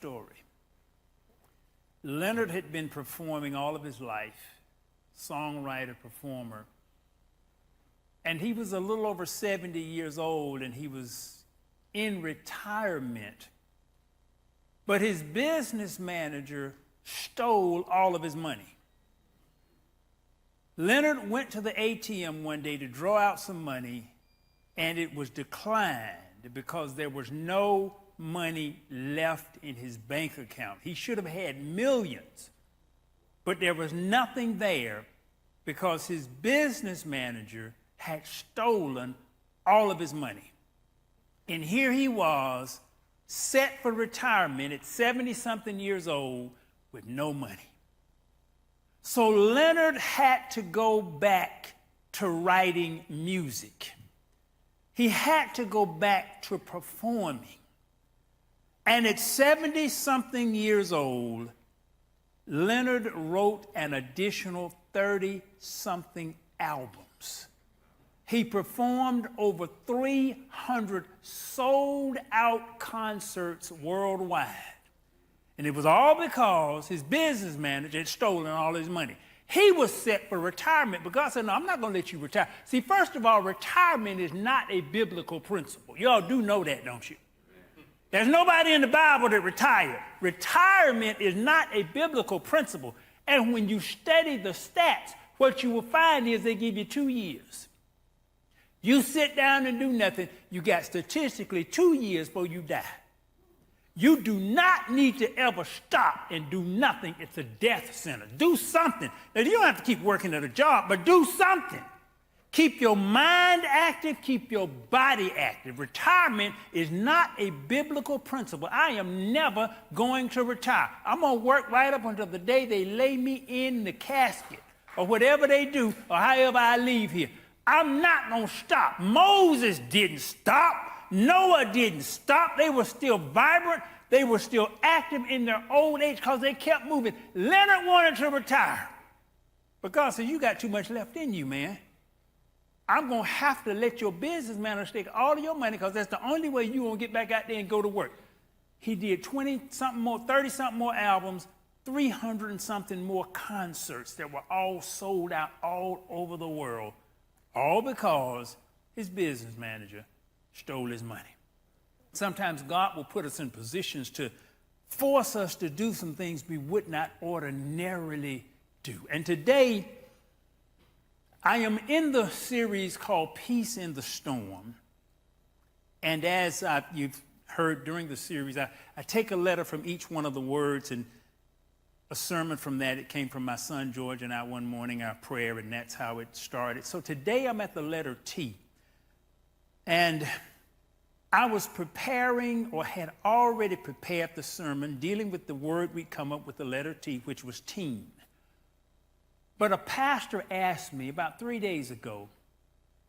story. Leonard had been performing all of his life, songwriter, performer, and he was a little over 70 years old, and he was in retirement. But his business manager stole all of his money. Leonard went to the ATM one day to draw out some money, and it was declined because there was no money left in his bank account. He should have had millions, but there was nothing there because his business manager had stolen all of his money. And here he was, set for retirement at 70-something years old with no money. So Leonard had to go back to writing music. He had to go back to performing. And at 70-something years old, Leonard wrote an additional 30-something albums. He performed over 300 sold-out concerts worldwide. And it was all because his business manager had stolen all his money. He was set for retirement, but God said, no, I'm not going to let you retire. See, first of all, retirement is not a biblical principle. You all do know that, don't you? There's nobody in the Bible that retired. Retirement is not a biblical principle. And when you study the stats, what you will find is they give you 2 years. You sit down and do nothing, you got statistically 2 years before you die. You do not need to ever stop and do nothing. It's a death sentence. Do something. Now, you don't have to keep working at a job, but do something. Keep your mind active, keep your body active. Retirement is not a biblical principle. I am never going to retire. I'm going to work right up until the day they lay me in the casket or whatever they do or however I leave here. I'm not going to stop. Moses didn't stop. Noah didn't stop. They were still vibrant. They were still active in their old age because they kept moving. Leonard wanted to retire. But God said, you got too much left in you, man. I'm going to have to let your business manager take all of your money because that's the only way you're going to get back out there and go to work. He did 20-something more, 30-something more albums, 300 and something more concerts that were all sold out all over the world, all because his business manager stole his money. Sometimes God will put us in positions to force us to do some things we would not ordinarily do. And today, I am in the series called Peace in the Storm. And as you've heard during the series, I take a letter from each one of the words and a sermon from that. It came from my son George and I one morning, our prayer, and that's how it started. So today I'm at the letter T. And I was preparing or had already prepared the sermon dealing with the word we'd come up with, the letter T, which was teen. But a pastor asked me about 3 days ago,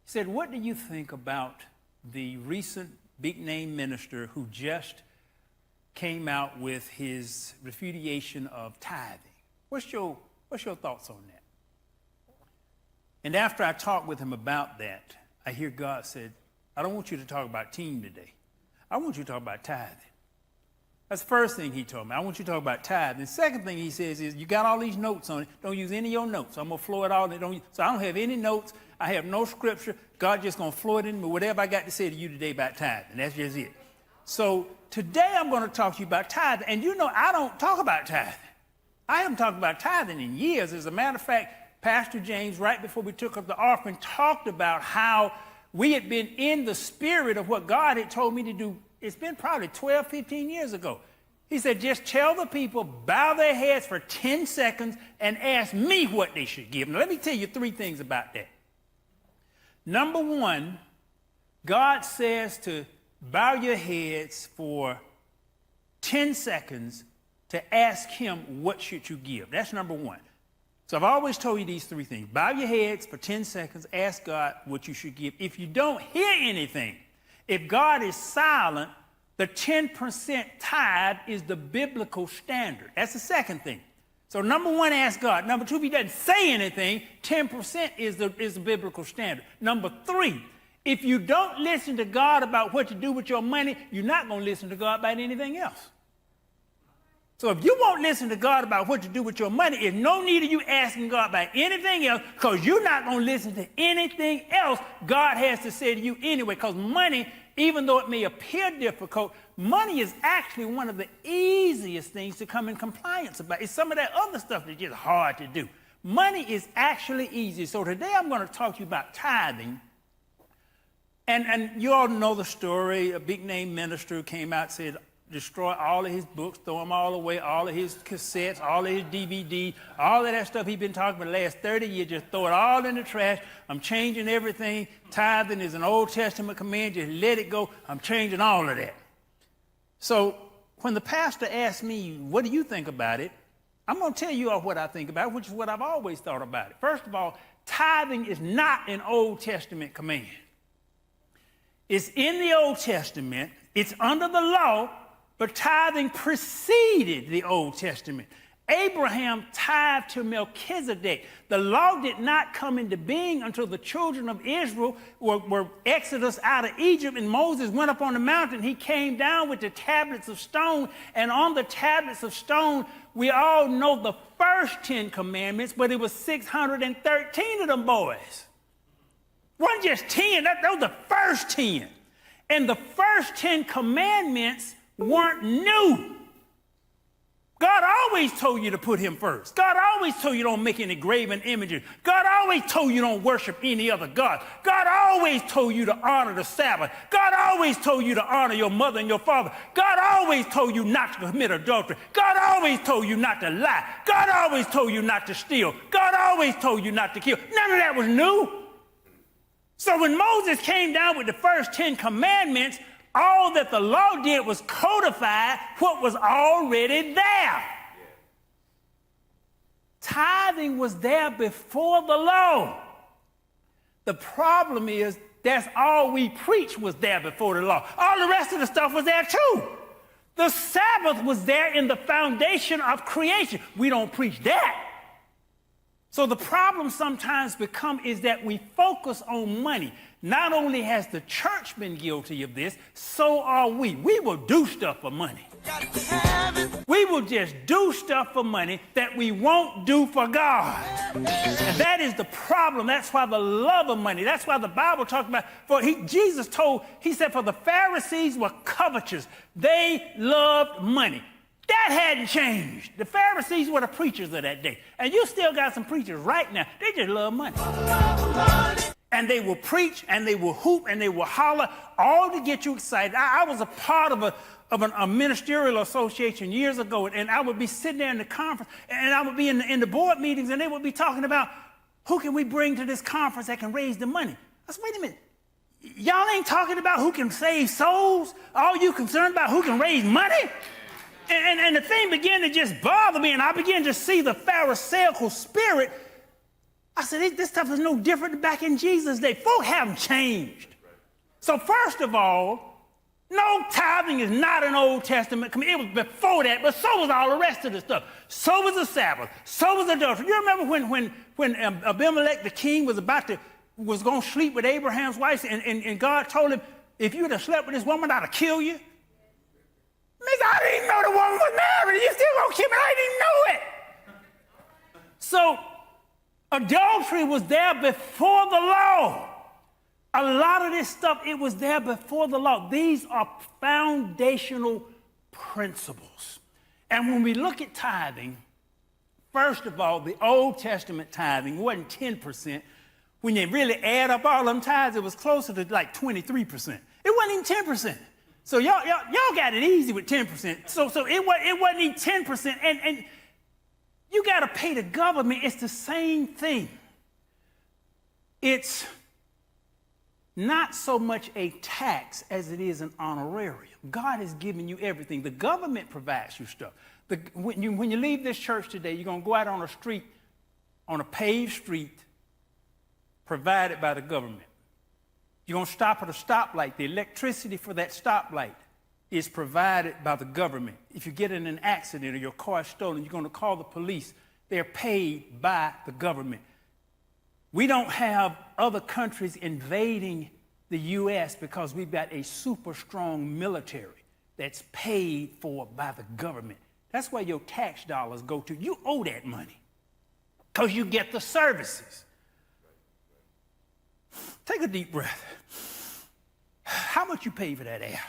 he said, what do you think about the recent big-name minister who just came out with his refutation of tithing? What's your thoughts on that? And after I talked with him about that, I hear God said, I don't want you to talk about teen today. I want you to talk about tithing. That's the first thing he told me. I want you to talk about tithing. The second thing he says is, you got all these notes on it. Don't use any of your notes. I'm going to flow it all. So I don't have any notes. I have no scripture. God just going to flow it in me. Whatever I got to say to you today about tithing. That's just it. So today I'm going to talk to you about tithing. And you know, I don't talk about tithing. I haven't talked about tithing in years. As a matter of fact, Pastor James, right before we took up the offering, talked about how we had been in the spirit of what God had told me to do. It's been probably 12, 15 years ago. He said, just tell the people, bow their heads for 10 seconds and ask me what they should give. Now, let me tell you 3 things about that. Number 1, God says to bow your heads for 10 seconds to ask him what should you give. That's number 1. So I've always told you these 3 things. Bow your heads for 10 seconds, ask God what you should give. If you don't hear anything, if God is silent, the 10% tithe is the biblical standard. That's the second thing. So number 1, ask God. Number 2, if he doesn't say anything, 10% is the biblical standard. Number 3, if you don't listen to God about what to do with your money, you're not going to listen to God about anything else. So if you won't listen to God about what to do with your money, there's no need of you asking God about anything else, because you're not going to listen to anything else God has to say to you anyway. Because money, even though it may appear difficult, money is actually one of the easiest things to come in compliance about. It's some of that other stuff that's just hard to do. Money is actually easy. So today I'm going to talk to you about tithing. And you all know the story. A big-name minister came out and said, destroy all of his books, throw them all away, all of his cassettes, all of his DVD, all of that stuff he's been talking about the last 30 years, just throw it all in the trash. I'm changing everything. Tithing is an Old Testament command. Just let it go. I'm changing all of that. So when the pastor asked me, what do you think about it? I'm going to tell you all what I think about it, which is what I've always thought about it. First of all, tithing is not an Old Testament command. It's in the Old Testament. It's under the law. But tithing preceded the Old Testament. Abraham tithed to Melchizedek. The law did not come into being until the children of Israel were exodus out of Egypt, and Moses went up on the mountain. He came down with the tablets of stone, and on the tablets of stone, we all know the first 10 commandments, but it was 613 of them boys. It wasn't just 10, those were the first 10. And the first 10 commandments weren't new. God always told you to put him first. God always told you don't make any graven images. God always told you don't worship any other God. God always told you to honor the Sabbath. God always told you to honor your mother and your father. God always told you not to commit adultery. God always told you not to lie. God always told you not to steal. God always told you not to kill. None of that was new. So when Moses came down with the first 10 commandments, all that the law did was codify what was already there. Yeah. Tithing was there before the law. The problem is that's all we preach was there before the law. All the rest of the stuff was there too. The Sabbath was there in the foundation of creation. We don't preach that. So the problem sometimes is that we focus on money. Not only has the church been guilty of this, so are we. We will do stuff for money. We will just do stuff for money that we won't do for God. And that is the problem. That's why the love of money. That's why the Bible talks about, he said, for the Pharisees were covetous. They loved money. That hadn't changed. The Pharisees were the preachers of that day. And you still got some preachers right now. They just love money. And they will preach, and they will hoop, and they will holler, all to get you excited. I was a part of a ministerial association years ago, and I would be sitting there in the conference, and I would be in the board meetings, and they would be talking about, who can we bring to this conference that can raise the money? I said, wait a minute. Y'all ain't talking about who can save souls? All you concerned about who can raise money? And the thing began to just bother me, and I began to see the Pharisaical spirit. I said, this stuff is no different than back in Jesus' day. Folk haven't changed. So first of all, no, tithing is not an Old Testament command. It was before that, but so was all the rest of the stuff. So was the Sabbath. So was adultery. You remember when Abimelech, the king, was going to sleep with Abraham's wife, and God told him, if you would have slept with this woman, I'd have killed you? Miss, I didn't know the woman was married. You still gonna kill me? I didn't know it. So adultery was there before the law. A lot of this stuff, it was there before the law. These are foundational principles. And when we look at tithing, first of all, the Old Testament tithing wasn't 10%. When you really add up all them tithes, it was closer to like 23%. It wasn't even 10%. So y'all got it easy with 10%. So it wasn't even 10%. And you got to pay the government. It's the same thing. It's not so much a tax as it is an honorarium. God has given you everything. The government provides you stuff. When you leave this church today, you're going to go out on a street, on a paved street, provided by the government. You're going to stop at a stoplight. The electricity for that stoplight is provided by the government. If you get in an accident or your car is stolen, you're going to call the police. They're paid by the government. We don't have other countries invading the U.S. because we've got a super strong military that's paid for by the government. That's where your tax dollars go to. You owe that money because you get the services. Take a deep breath. How much you pay for that air?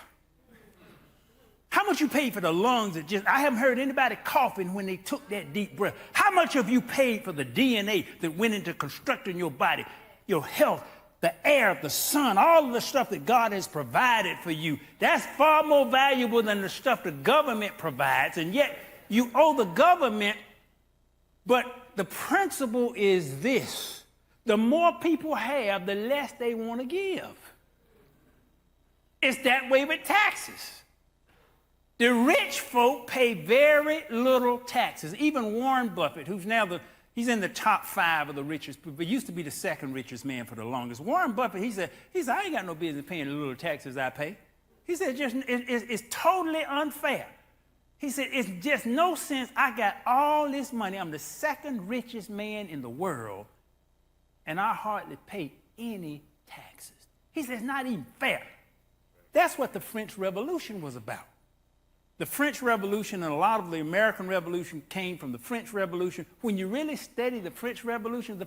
How much you paid for the lungs that just, I haven't heard anybody coughing when they took that deep breath. How much have you paid for the DNA that went into constructing your body, your health, the air, the sun, all of the stuff that God has provided for you? That's far more valuable than the stuff the government provides, and yet you owe the government. But the principle is this: the more people have, the less they want to give. It's that way with taxes. The rich folk pay very little taxes. Even Warren Buffett, who's now he's in the top 5 of the richest, but used to be the second richest man for the longest. Warren Buffett, he said, I ain't got no business paying the little taxes I pay. He said, it's totally unfair. He said, it's just no sense. I got all this money. I'm the second richest man in the world, and I hardly pay any taxes. He said, it's not even fair. That's what the French Revolution was about. The French Revolution and a lot of the American Revolution came from the French Revolution. When you really study the French Revolution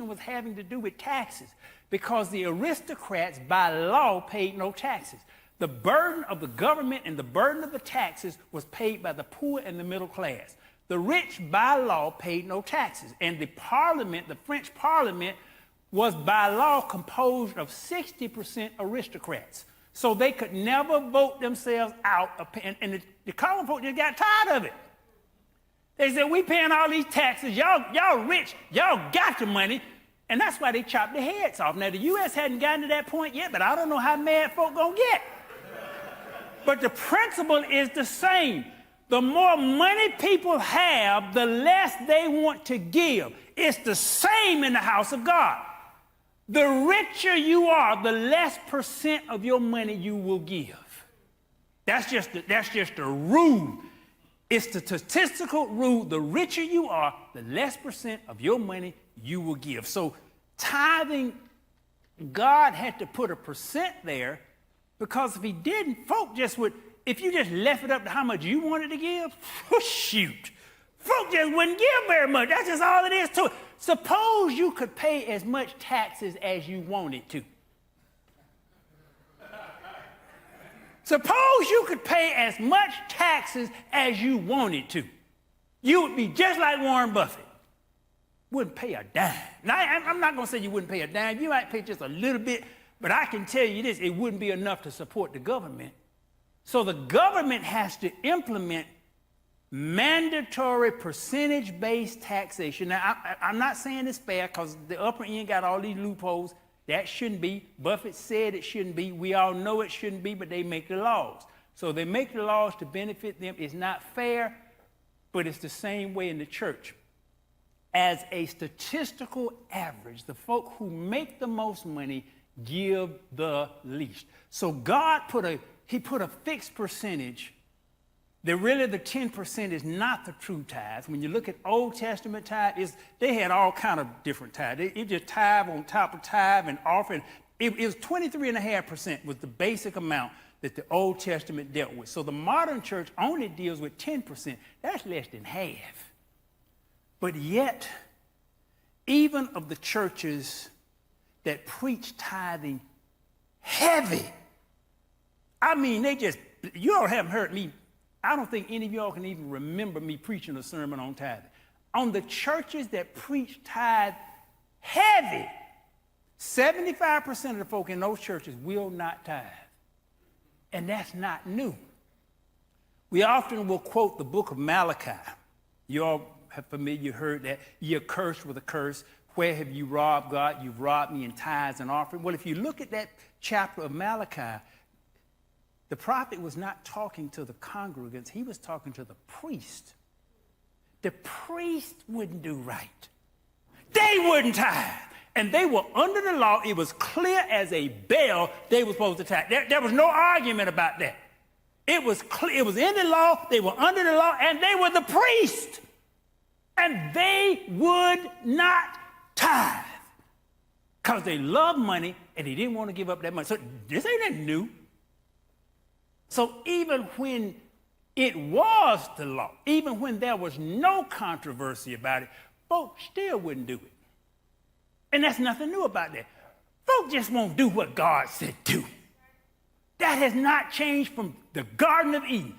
was having to do with taxes because the aristocrats by law paid no taxes. The burden of the government and the burden of the taxes was paid by the poor and the middle class. The rich by law paid no taxes. And the parliament, the French parliament, was by law composed of 60% aristocrats. So they could never vote themselves out. And the common folk just got tired of it. They said, we paying all these taxes. Y'all rich. Y'all got the money. And that's why they chopped their heads off. Now, the U.S. hadn't gotten to that point yet, but I don't know how mad folk gonna get. But the principle is the same. The more money people have, the less they want to give. It's the same in the house of God. The richer you are, the less percent of your money you will give. That's just a rule. It's the statistical rule. The richer you are, the less percent of your money you will give. So tithing, God had to put a percent there because if he didn't, folk just would, if you just left it up to how much you wanted to give, shoot. Folk just wouldn't give very much. That's just all it is to it. Suppose you could pay as much taxes as you wanted to. Suppose you could pay as much taxes as you wanted to. You would be just like Warren Buffett. Wouldn't pay a dime. Now, I'm not going to say you wouldn't pay a dime. You might pay just a little bit, but I can tell you this, it wouldn't be enough to support the government. So the government has to implement mandatory percentage-based taxation. Now, I'm not saying it's fair because the upper end got all these loopholes. That shouldn't be. Buffett said it shouldn't be. We all know it shouldn't be, but they make the laws. So they make the laws to benefit them. It's not fair, but it's the same way in the church. As a statistical average, the folk who make the most money give the least. So God put a fixed percentage. Really, the 10% is not the true tithe. When you look at Old Testament tithe, they had all kind of different tithe. It just tithe on top of tithe and offering. It was 23.5% was the basic amount that the Old Testament dealt with. So the modern church only deals with 10%. That's less than half. But yet, even of the churches that preach tithing heavy, I mean, you all haven't heard me. I don't think any of y'all can even remember me preaching a sermon on tithing. On the churches that preach tithe heavy, 75% of the folk in those churches will not tithe. And that's not new. We often will quote the book of Malachi. You all have familiar heard that. You're cursed with a curse. Where have you robbed God? You've robbed me in tithes and offering. Well, if you look at that chapter of Malachi, the prophet was not talking to the congregants. He was talking to the priest. The priest wouldn't do right. They wouldn't tithe. And they were under the law. It was clear as a bell they were supposed to tithe. There was no argument about that. It was clear. It was in the law. They were under the law, and they were the priest. And they would not tithe because they loved money, and they didn't want to give up that money. So this ain't nothing new. So even when It was the law. Even when there was no controversy about it, folks still wouldn't do it. And there's nothing new about that. Folks just won't do what God said do. That has not changed from the Garden of Eden.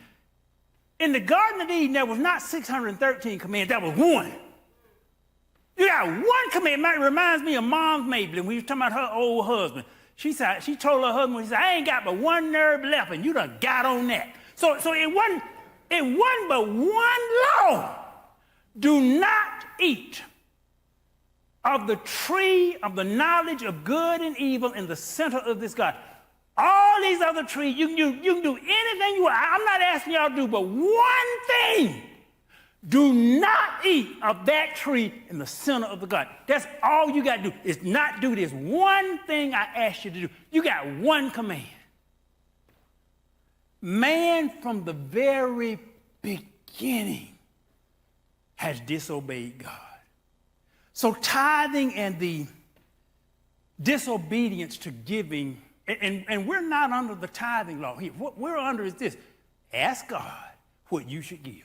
In the Garden of Eden, there was not 613 commands, there was one. You got one command. It reminds me of Mom's Maybelline. We were talking about her old husband. She told her husband, she said, I ain't got but one nerve left, and you done got on that. So it wasn't but one law. Do not eat of the tree of the knowledge of good and evil in the center of this garden. All these other trees, you can do anything you want. I'm not asking y'all to do but one thing. Do not eat of that tree in the center of the garden. That's all you got to do, is not do this one thing I asked you to do. You got one command. Man from the very beginning has disobeyed God. So tithing and the disobedience to giving, and we're not under the tithing law here. What we're under is this: ask God what you should give.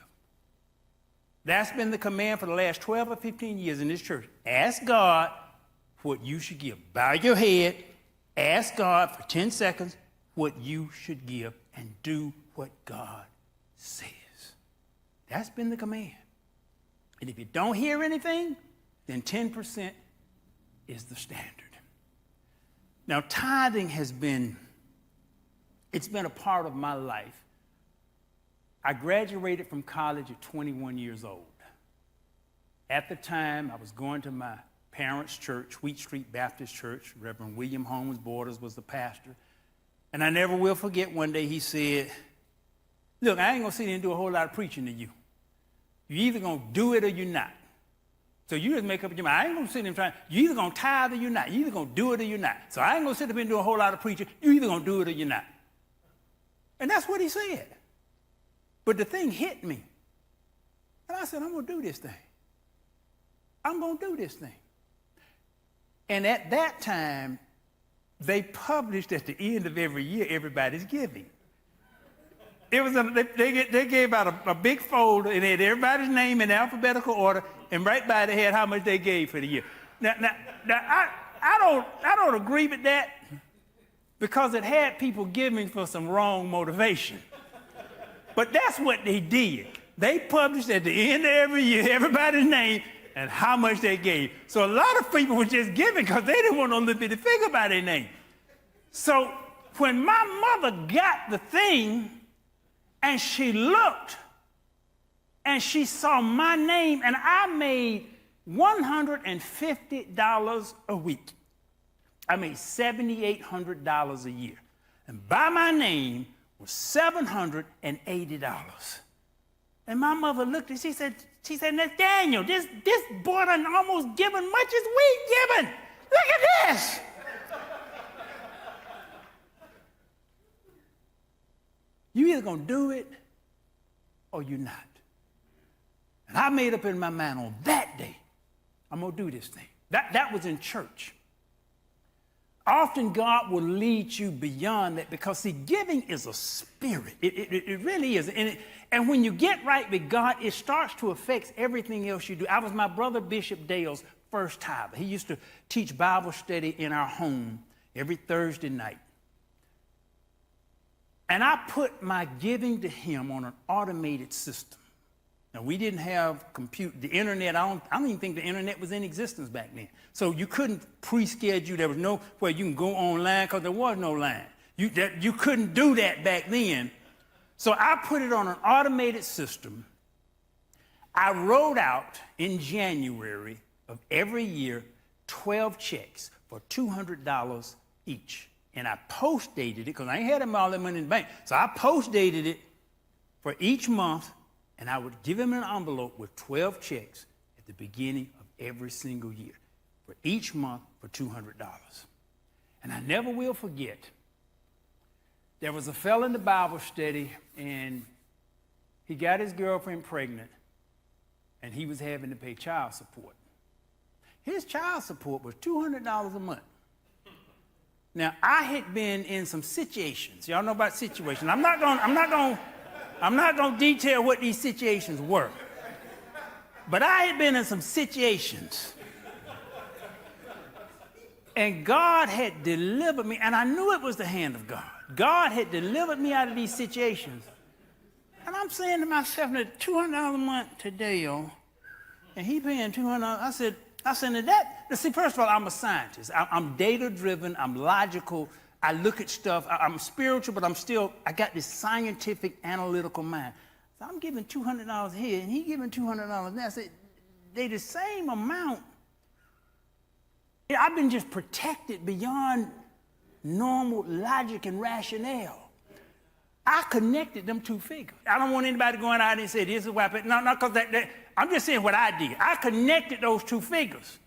That's been the command for the last 12 or 15 years in this church. Ask God what you should give. Bow your head, ask God for 10 seconds what you should give, and do what God says. That's been the command. And if you don't hear anything, then 10% is the standard. Now, tithing it's been a part of my life. I graduated from college at 21 years old. At the time, I was going to my parents' church, Wheat Street Baptist Church. Reverend William Holmes Borders was the pastor. And I never will forget, one day he said, look, I ain't going to sit here and do a whole lot of preaching to you. You're either going to do it or you're not. So you just make up your mind. I ain't going to sit here and try. You're either going to tithe or you're not. You're either going to do it or you're not. So I ain't going to sit up here and do a whole lot of preaching. You're either going to do it or you're not. And that's what he said. But the thing hit me. And I said, I'm going to do this thing. I'm going to do this thing. And at that time, they published at the end of every year everybody's giving. It was they gave out a big folder, and it had everybody's name in alphabetical order, and right by they had how much they gave for the year. Now I don't agree with that, because it had people giving for some wrong motivation. But that's what they did. They published at the end of every year everybody's name and how much they gave. So a lot of people were just giving because they didn't want a little bitty figure by their name. So when my mother got the thing and she looked and she saw my name, and I made $150 a week. I made $7,800 a year. And by my name was $780. And my mother looked and she said, Nathaniel, this boy done almost given much as we given. Look at this. You either gonna do it or you're not. And I made up in my mind on that day, I'm gonna do this thing. That was in church. Often God will lead you beyond that, because, see, giving is a spirit. It really is. And when you get right with God, it starts to affect everything else you do. I was my brother Bishop Dale's first tither. He used to teach Bible study in our home every Thursday night. And I put my giving to him on an automated system. Now, we didn't have the internet. I don't even think the internet was in existence back then. So you couldn't pre-schedule. There was no where you can go online, because there was no line. You couldn't do that back then. So I put it on an automated system. I wrote out in January of every year 12 checks for $200 each. And I post-dated it, because I ain't had all that money in the bank. So I post-dated it for each month, and I would give him an envelope with 12 checks at the beginning of every single year for each month for $200. And I never will forget, there was a fellow in the Bible study, and he got his girlfriend pregnant, and he was having to pay child support. His child support was $200 a month. Now, I had been in some situations. Y'all know about situations. I'm not going I'm not going to detail what these situations were. But I had been in some situations. And God had delivered me, and I knew it was the hand of God. God had delivered me out of these situations. And I'm saying to myself, $200 a month today, yo, and he paying $200. I said, see, first of all, I'm a scientist. I'm data-driven. I'm logical. I look at stuff. I'm spiritual, but I got this scientific, analytical mind. So I'm giving $200 here, and he giving $200 there. I said, they the same amount. I've been just protected beyond normal logic and rationale. I connected them two figures. I don't want anybody going out and say, this is why I paid. No, because I'm just saying what I did. I connected those two figures.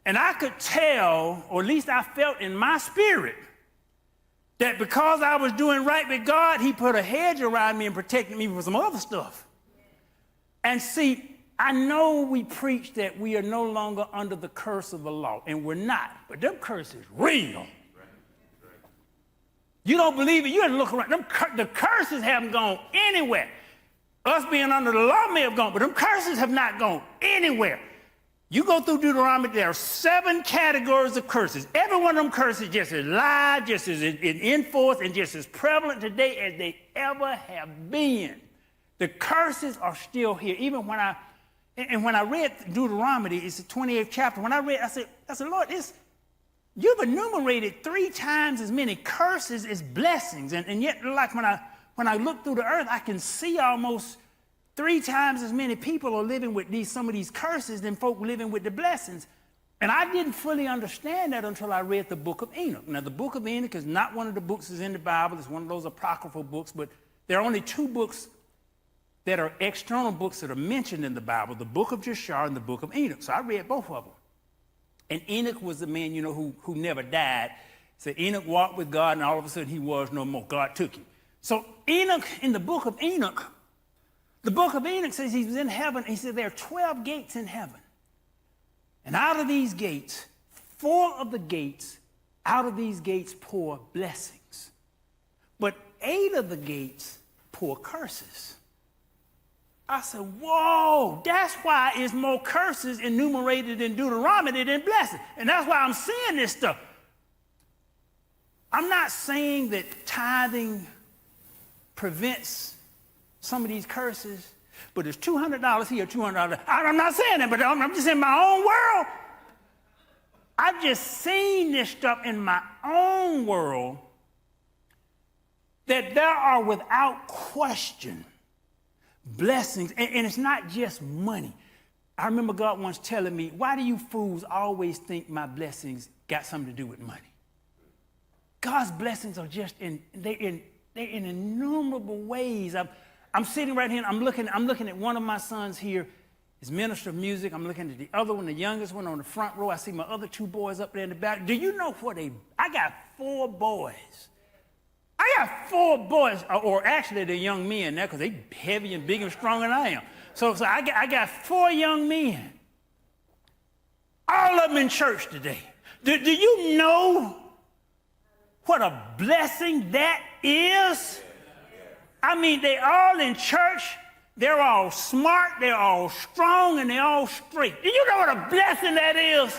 And I could tell, or at least I felt in my spirit, that because I was doing right with God, he put a hedge around me and protected me from some other stuff. And see, I know we preach that we are no longer under the curse of the law, and we're not. But them curses real. You don't believe it, you have to look around. The curses haven't gone anywhere. Us being under the law may have gone, but them curses have not gone anywhere. You go through Deuteronomy, there are 7 categories of curses. Every one of them curses just as live, just as in force, and just as prevalent today as they ever have been. The curses are still here. Even when I read Deuteronomy, it's the 28th chapter. When I read, I said, Lord, you've enumerated 3 times as many curses as blessings. And yet, like when I look through the earth, I can see almost 3 times as many people are living with some of these curses than folk living with the blessings. And I didn't fully understand that until I read the book of Enoch. Now, the book of Enoch is not one of the books that's in the Bible. It's one of those apocryphal books, but there are only 2 books that are external books that are mentioned in the Bible, the book of Jashar and the book of Enoch. So I read both of them. And Enoch was the man, who never died. So Enoch walked with God, and all of a sudden he was no more. God took him. So Enoch, in the book of Enoch says he was in heaven. He said there are 12 gates in heaven. And out of these gates, 4 of the gates, out of these gates pour blessings. But 8 of the gates pour curses. I said, whoa, that's why it's more curses enumerated in Deuteronomy than blessings. And that's why I'm saying this stuff. I'm not saying that tithing prevents some of these curses, but it's $200 here, $200. I'm not saying that, but I'm just in my own world. I've just seen this stuff in my own world that there are without question blessings, and it's not just money. I remember God once telling me, why do you fools always think my blessings got something to do with money? God's blessings are just they're in innumerable ways. I'm sitting right here, and I'm looking at one of my sons here, his minister of music. I'm looking at the other one, the youngest one on the front row. I see my other 2 boys up there in the back. Do you know what I got 4 boys. I got 4 boys, or actually they're young men now because they're heavy and big and stronger than I am. So I got 4 young men, all of them in church today. Do you know what a blessing that is? I mean, they all in church. They're all smart, they're all strong, and they're all straight. Do you know what a blessing that is?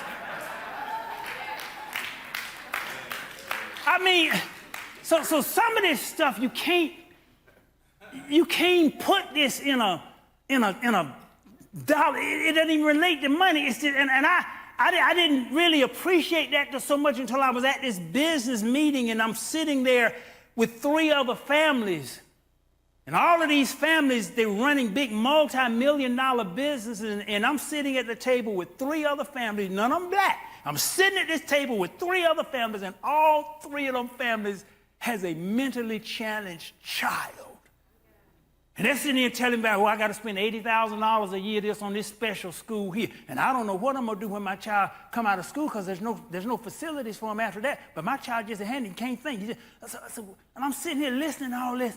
I mean, so some of this stuff you can't put this in a dollar. It doesn't even relate to money. It's just, and I didn't really appreciate that so much until I was at this business meeting, and I'm sitting there with 3 other families. And all of these families, they're running big multi-million-dollar businesses, and I'm sitting at the table with 3 other families, none of them black. I'm sitting at this table with 3 other families, and all 3 of them families has a mentally challenged child. And they're sitting here telling me, I got to spend $80,000 a year on this special school here. And I don't know what I'm going to do when my child come out of school because there's no facilities for him after that. But my child just a handy, can't think. And I'm sitting here listening to all this.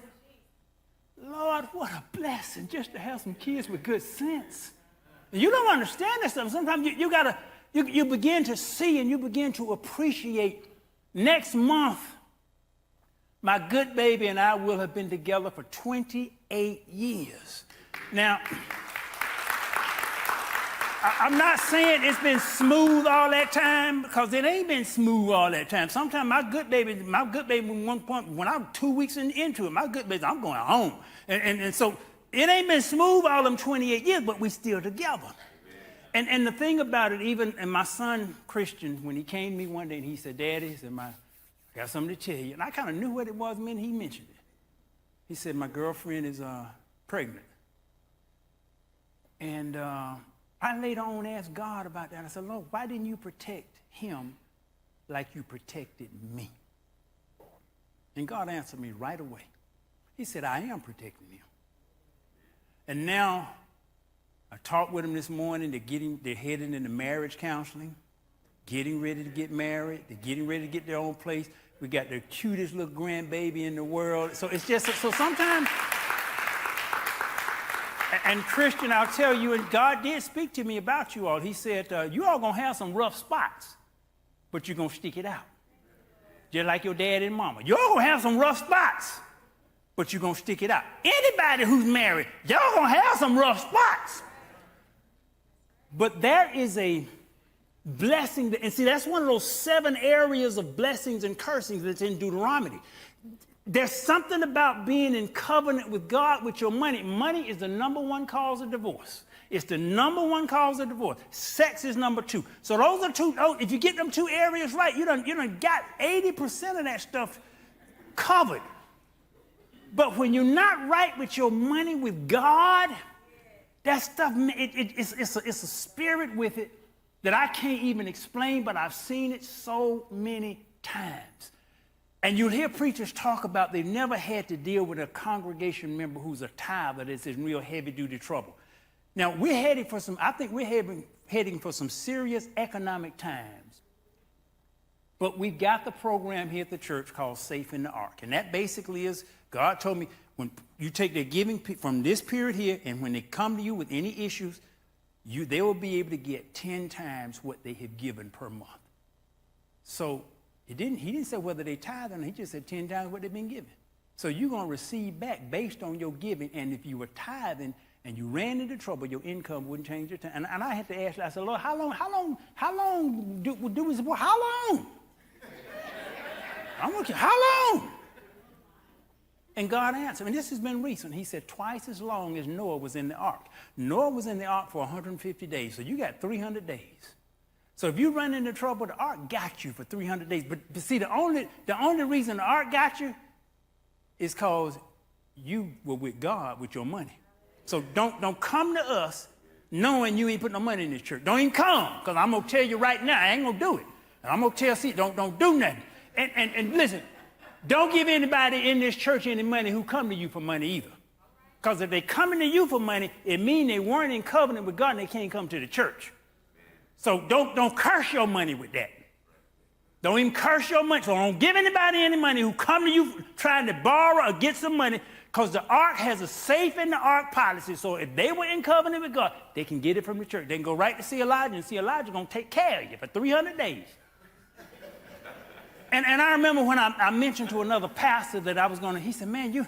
Lord, what a blessing just to have some kids with good sense. And you don't understand this stuff. Sometimes you begin to see and you begin to appreciate next month. My good baby and I will have been together for 28 years. Now, I'm not saying it's been smooth all that time, because it ain't been smooth all that time. Sometimes my good baby, one point, when I'm 2 weeks into it, my good baby, I'm going home. And so it ain't been smooth all them 28 years, but we still together. And the thing about it, even, and my son, Christian, when he came to me one day and he said, Daddy, he said, I got something to tell you. And I kind of knew what it was the minute he mentioned it. He said, my girlfriend is pregnant. And I later on asked God about that. I said, Lord, why didn't you protect him like you protected me? And God answered me right away. He said, I am protecting him. And now, I talked with him this morning. They're heading into marriage counseling, getting ready to get married. They're getting ready to get their own place. We got the cutest little grandbaby in the world. So it's just, so sometimes, and Christian, I'll tell you, and God did speak to me about you all. He said, you all going to have some rough spots, but you're going to stick it out. Just like your dad and mama. You all going to have some rough spots, but you're going to stick it out. Anybody who's married, y'all going to have some rough spots. But there is a blessing, and see, that's one of those 7 areas of blessings and cursings that's in Deuteronomy. There's something about being in covenant with God with your money. Money is the #1 cause of divorce. It's the #1 cause of divorce. Sex is #2. So those are two. Oh, if you get them 2 areas right, you done got 80% of that stuff covered. But when you're not right with your money with God, that stuff, it's a spirit with it that I can't even explain, but I've seen it so many times. And you'll hear preachers talk about they've never had to deal with a congregation member who's a tither that's in real heavy-duty trouble. Now, we're heading for heading for some serious economic times. But we've got the program here at the church called Safe in the Ark. And that basically is, God told me, when you take their giving from this period here, and when they come to you with any issues, they will be able to get 10 times what they have given per month. So he didn't say whether they tithe or not. He just said 10 times what they've been given. So you're going to receive back based on your giving. And if you were tithing and you ran into trouble, your income wouldn't change your time. And I had to ask, I said, Lord, how long do we support? How long? How long? And God answered, and this has been recent. He said twice as long as Noah was in the ark. Noah was in the ark for 150 days, so you got 300 days. So if you run into trouble, the ark got you for 300 days. But see, the only reason the ark got you is because you were with God with your money. So don't come to us knowing you ain't putting no money in this church. Don't even come, because I'm going to tell you right now, I ain't going to do it. And I'm going to tell don't do nothing. And listen, don't give anybody in this church any money who come to you for money either. Because if they coming to you for money, it means they weren't in covenant with God and they can't come to the church. So don't curse your money with that. Don't even curse your money. So don't give anybody any money who come to you trying to borrow or get some money, because the ark has a safe in the ark policy. So if they were in covenant with God, they can get it from the church. They can go right to see Elijah, and see Elijah going to take care of you for 300 days. And I remember when I mentioned to another pastor that I was going to, he said, man, you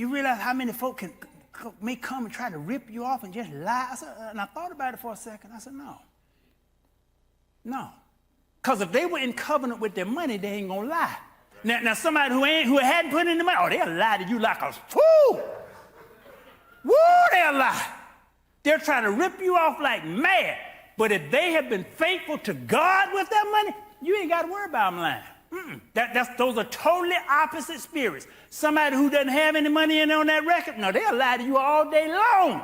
realize how many folk may come and try to rip you off and just lie? And I thought about it for a second. I said, no. Because if they were in covenant with their money, they ain't going to lie. Now somebody who hadn't put in the money, they'll lie to you like a fool. Woo, they'll lie. They're trying to rip you off like mad. But if they have been faithful to God with their money, you ain't got to worry about them lying. Those are totally opposite spirits. Somebody who doesn't have any money in on that record, no, they'll lie to you all day long.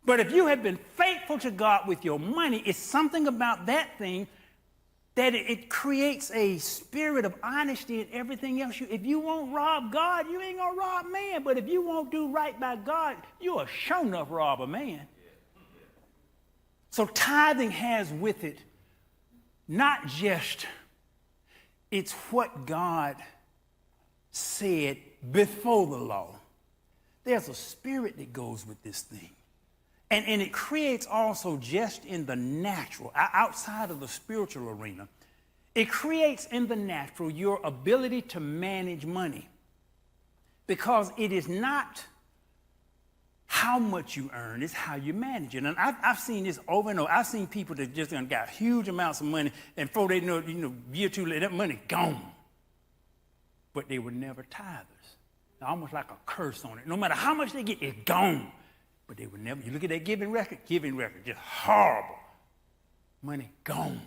But if you have been faithful to God with your money, it's something about that thing that it creates a spirit of honesty in everything else. If you won't rob God, you ain't going to rob man. But if you won't do right by God, you'll sure enough rob a man. So tithing has with it not just, it's what God said before the law. There's a spirit that goes with this thing. And it creates also just in the natural, outside of the spiritual arena, It creates in the natural your ability to manage money, because it is not how much you earn, it's how you manage it. And I've seen this over and over. I've seen people that just got huge amounts of money, and before they know, year or two later, that money gone. But they were never tithers. Almost like a curse on it. No matter how much they get, it's gone. But they were never. You look at that giving record, just horrible. Money gone.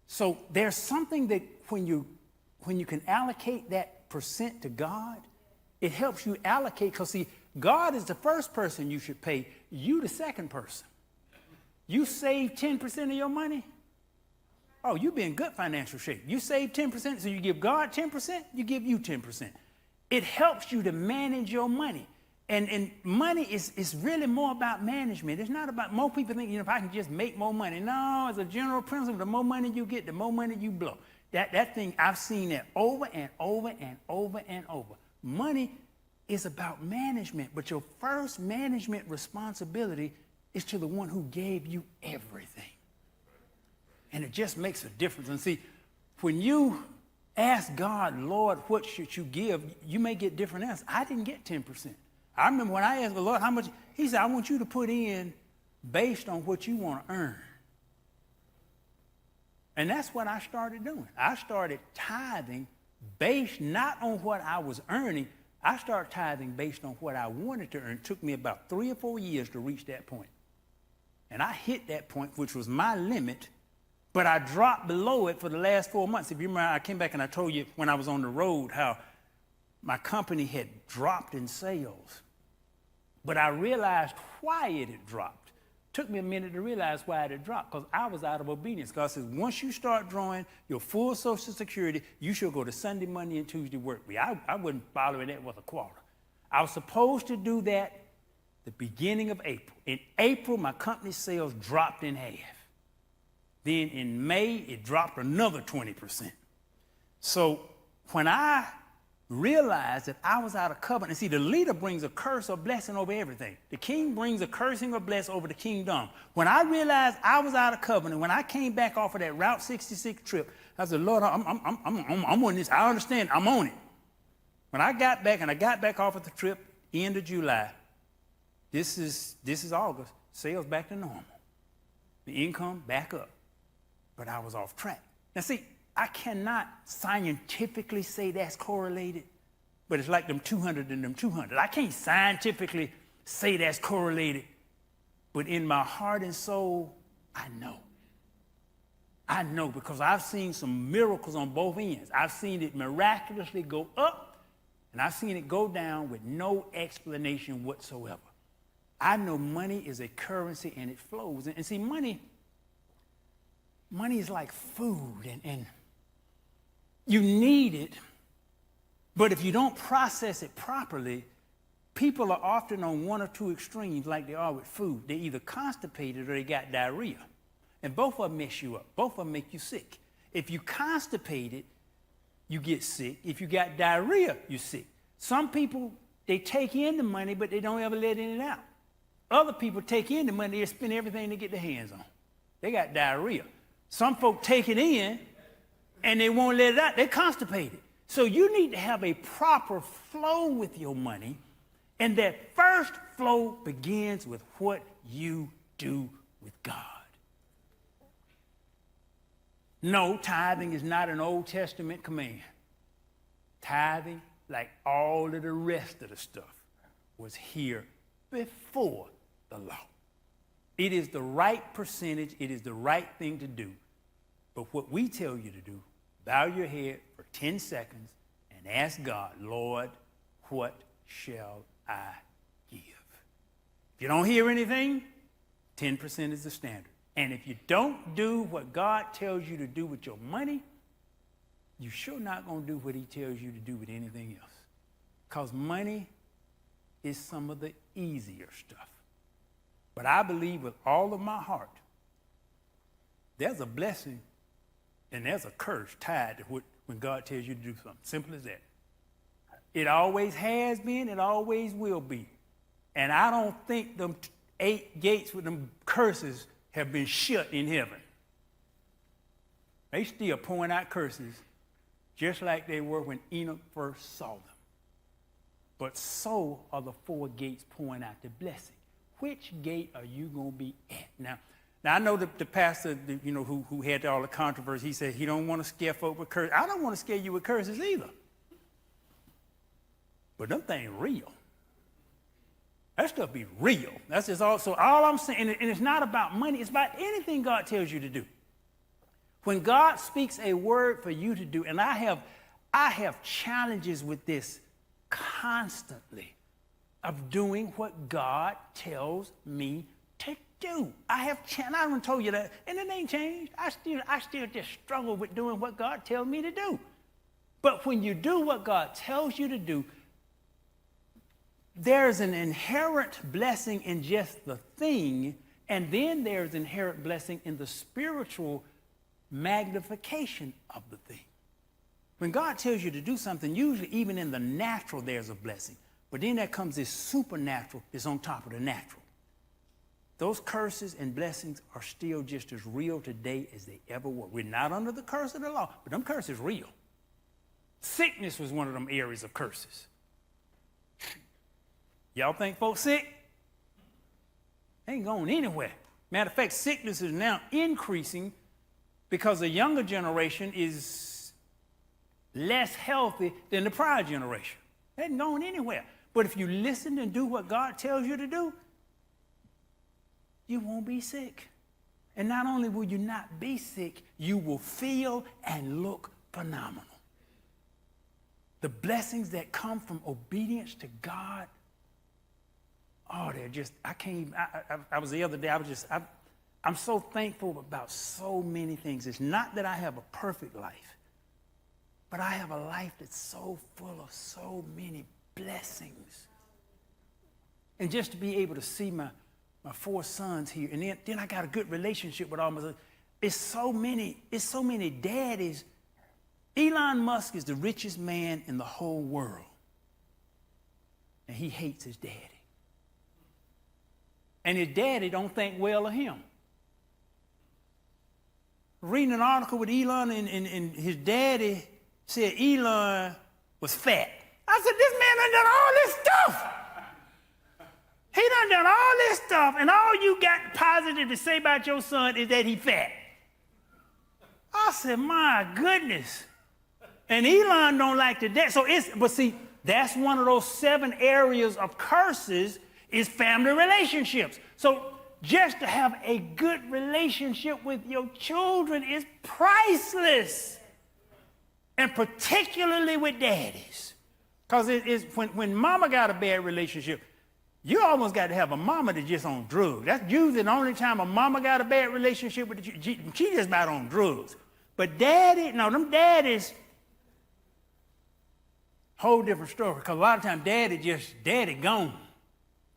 So there's something that when you can allocate that percent to God, it helps you allocate, because see, God is the first person you should pay, you the second person. You save 10% of your money, oh, you be in good financial shape. You save 10%, so you give God 10%, you give you 10%. It helps you to manage your money. And money is really more about management. It's not about, most people think, if I can just make more money. No, as a general principle, the more money you get, the more money you blow. That thing, I've seen that over and over and over and over. Money is about management, but your first management responsibility is to the one who gave you everything. And it just makes a difference. And see, when you ask God, Lord, what should you give, you may get different answers. I didn't get 10%. I remember when I asked the Lord how much, he said, I want you to put in based on what you want to earn. And that's what I started doing. I started tithing based not on what I was earning. I started tithing based on what I wanted to earn. It took me about 3 or 4 years to reach that point. And I hit that point, which was my limit, but I dropped below it for the last 4 months. If you remember, I came back and I told you when I was on the road how my company had dropped in sales. But I realized why it had dropped. It took me a minute to realize why it had dropped, because I was out of obedience. God says, once you start drawing your full Social Security, you should go to Sunday, Monday, and Tuesday work week. I wasn't following that with a quarter. I was supposed to do that the beginning of April. In April, my company's sales dropped in half. Then in May, it dropped another 20%. So when I realized that I was out of covenant, and see, the leader brings a curse or blessing over everything. The king brings a cursing or blessing over the kingdom. When I realized I was out of covenant, when I came back off of that Route 66 trip, I said, Lord, I'm on this. I understand. I'm on it. When I got back, and I got back off of the trip end of July, this is August, sales back to normal. The income back up. But I was off track. Now see, I cannot scientifically say that's correlated, but it's like them 200 and them 200. I can't scientifically say that's correlated, but in my heart and soul, I know. I know, because I've seen some miracles on both ends. I've seen it miraculously go up, and I've seen it go down with no explanation whatsoever. I know money is a currency and it flows. And see, money is like food, and you need it, but if you don't process it properly, people are often on one or two extremes like they are with food. They're either constipated or they got diarrhea. And both of them mess you up. Both of them make you sick. If you constipated, you get sick. If you got diarrhea, you're sick. Some people, they take in the money, but they don't ever let it out. Other people take in the money, they spend everything they get their hands on. They got diarrhea. Some folk take it in, and they won't let it out. They're constipated. So you need to have a proper flow with your money, and that first flow begins with what you do with God. No, tithing is not an Old Testament command. Tithing, like all of the rest of the stuff, was here before the law. It is the right percentage. It is the right thing to do. But what we tell you to do, bow your head for 10 seconds and ask God, Lord, what shall I give? If you don't hear anything, 10% is the standard. And if you don't do what God tells you to do with your money, you're sure not going to do what he tells you to do with anything else. Because money is some of the easier stuff. But I believe with all of my heart, there's a blessing and there's a curse tied to when God tells you to do something. Simple as that. It always has been, it always will be. And I don't think them 8 gates with them curses have been shut in heaven. They still pouring out curses just like they were when Enoch first saw them. But so are the four gates pouring out the blessing. Which gate are you going to be at? Now I know the pastor, who had all the controversy, he said he don't want to scare folk with curses. I don't want to scare you with curses either. But them things real. That stuff be real. That's just all. So all I'm saying, and it's not about money, it's about anything God tells you to do. When God speaks a word for you to do, and I have challenges with this constantly of doing what God tells me to do. I haven't told you that, and it ain't changed. I still just struggle with doing what God tells me to do. But when you do what God tells you to do, there's an inherent blessing in just the thing, and then there's inherent blessing in the spiritual magnification of the thing. When God tells you to do something, usually even in the natural there's a blessing. But then there comes this supernatural that's on top of the natural. Those curses and blessings are still just as real today as they ever were. We're not under the curse of the law, but them curses real. Sickness was one of them areas of curses. Y'all think folks sick? They ain't going anywhere. Matter of fact, sickness is now increasing because the younger generation is less healthy than the prior generation. They ain't going anywhere. But if you listen and do what God tells you to do, you won't be sick. And not only will you not be sick, you will feel and look phenomenal. The blessings that come from obedience to God, they're just, I was the other day, I'm so thankful about so many things. It's not that I have a perfect life, but I have a life that's so full of so many blessings. And just to be able to see my four sons here, and then I got a good relationship with all my sons. It's so many daddies. Elon Musk is the richest man in the whole world, and he hates his daddy. And his daddy don't think well of him. Reading an article with Elon, and his daddy said Elon was fat. I said, this man done all this stuff. He done all this stuff, and all you got positive to say about your son is that he fat. I said, my goodness. And Elon don't like the dad. But see, that's one of those 7 areas of curses is family relationships. So just to have a good relationship with your children is priceless. And particularly with daddies. Because when mama got a bad relationship, you almost got to have a mama that's just on drugs. That's usually the only time a mama got a bad relationship with she just about on drugs. But them daddies, whole different story. Because a lot of times daddy gone.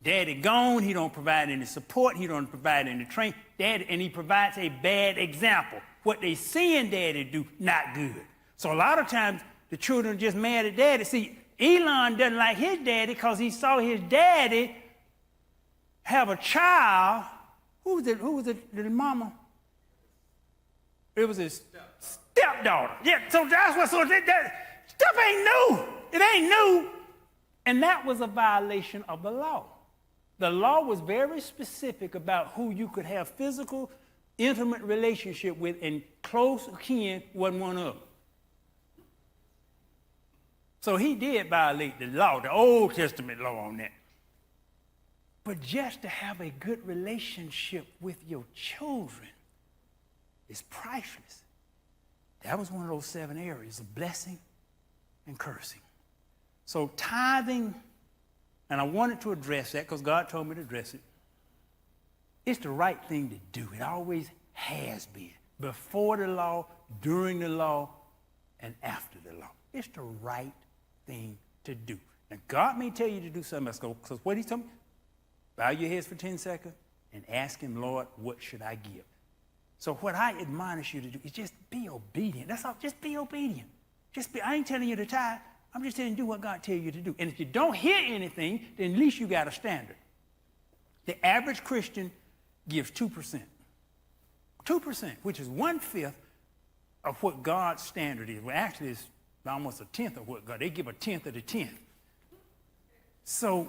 Daddy gone, he don't provide any support, he don't provide any training. And he provides a bad example. What they seeing daddy do, not good. So a lot of times the children are just mad at daddy. See, Elon doesn't like his daddy because he saw his daddy have a child. Who was it? The mama? It was his stepdaughter. Yeah, so that's what, that stuff ain't new. It ain't new. And that was a violation of the law. The law was very specific about who you could have physical, intimate relationship with, and close kin wasn't one of them. So he did violate the law, the Old Testament law on that. But just to have a good relationship with your children is priceless. That was one of those 7 areas of blessing and cursing. So tithing, and I wanted to address that because God told me to address it. It's the right thing to do. It always has been. Before the law, during the law, and after the law. It's the right thing to do. Now, God may tell you to do something else. Because what he told me, bow your heads for 10 seconds and ask him, Lord, what should I give? So what I admonish you to do is just be obedient. That's all. Just be obedient. I ain't telling you to tithe. I'm just telling you to do what God tells you to do. And if you don't hear anything, then at least you got a standard. The average Christian gives 2%. 2%, which is 1/5 of what God's standard is. Well, actually, it's almost a tenth of what God. They give a tenth of the tenth. So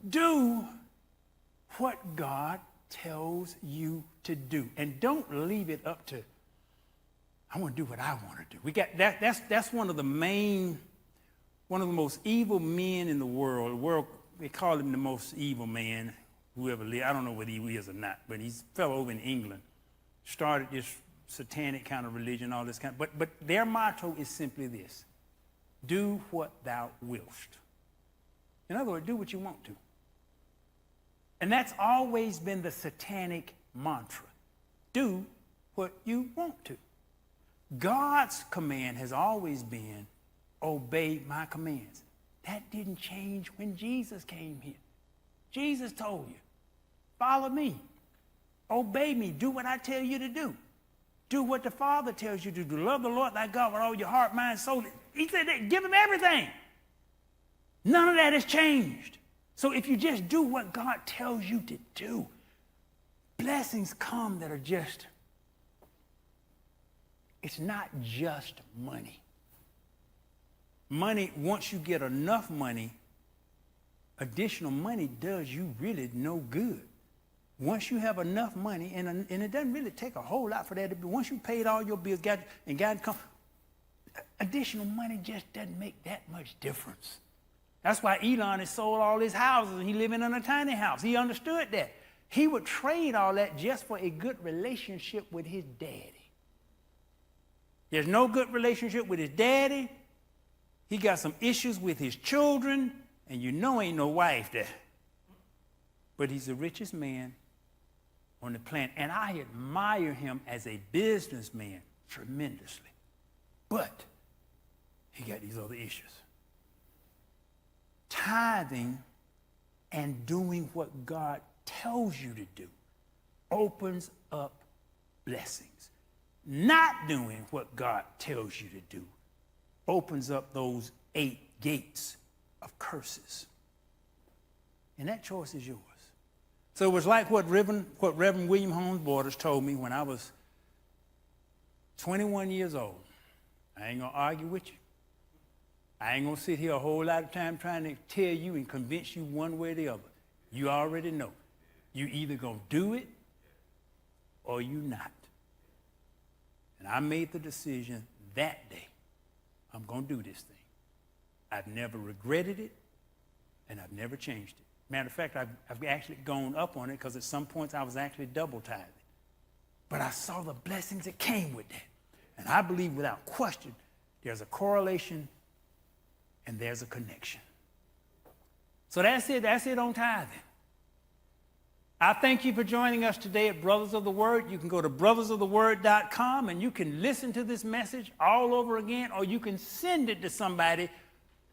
do what God tells you to do, and don't leave it up to, I want to do what I want to do. We got that. That's one of the most evil men in the world. The world, they call him the most evil man who ever lived. I don't know whether he is or not, but he's a fellow over in England. Started this satanic kind of religion, all this kind. But their motto is simply this: do what thou wilt. In other words, do what you want to. And that's always been the satanic mantra. Do what you want to. God's command has always been, obey my commands. That didn't change when Jesus came here. Jesus told you, follow me, obey me, do what I tell you to do. Do what the Father tells you to do. Love the Lord thy God with all your heart, mind, soul. He said, give him everything. None of that has changed. So if you just do what God tells you to do, blessings come that are just, it's not just money. Money, once you get enough money, additional money does you really no good. Once you have enough money, and it doesn't really take a whole lot for that to be, once you paid all your bills, God come, additional money just doesn't make that much difference. That's why Elon has sold all his houses and he's living in a tiny house. He understood that. He would trade all that just for a good relationship with his daddy. There's no good relationship with his daddy. He got some issues with his children, and ain't no wife there. But he's the richest man on the planet, and I admire him as a businessman tremendously. But he got these other issues. Tithing and doing what God tells you to do opens up blessings. Not doing what God tells you to do opens up those 8 gates of curses. And that choice is yours. So it was like what Reverend William Holmes Borders told me when I was 21 years old. I ain't going to argue with you. I ain't going to sit here a whole lot of time trying to tell you and convince you one way or the other. You already know. You either going to do it or you not. And I made the decision that day, I'm going to do this thing. I've never regretted it, and I've never changed it. Matter of fact, I've actually gone up on it because at some points I was actually double tithing. But I saw the blessings that came with that. And I believe without question, there's a correlation and there's a connection. So that's it on tithing. I thank you for joining us today at Brothers of the Word. You can go to brothersoftheword.com and you can listen to this message all over again, or you can send it to somebody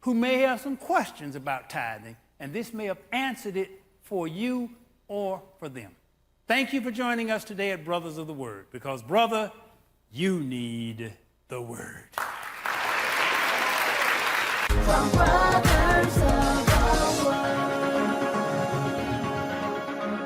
who may have some questions about tithing, and this may have answered it for you or for them. Thank you for joining us today at Brothers of the Word, because, brother, you need the Word. From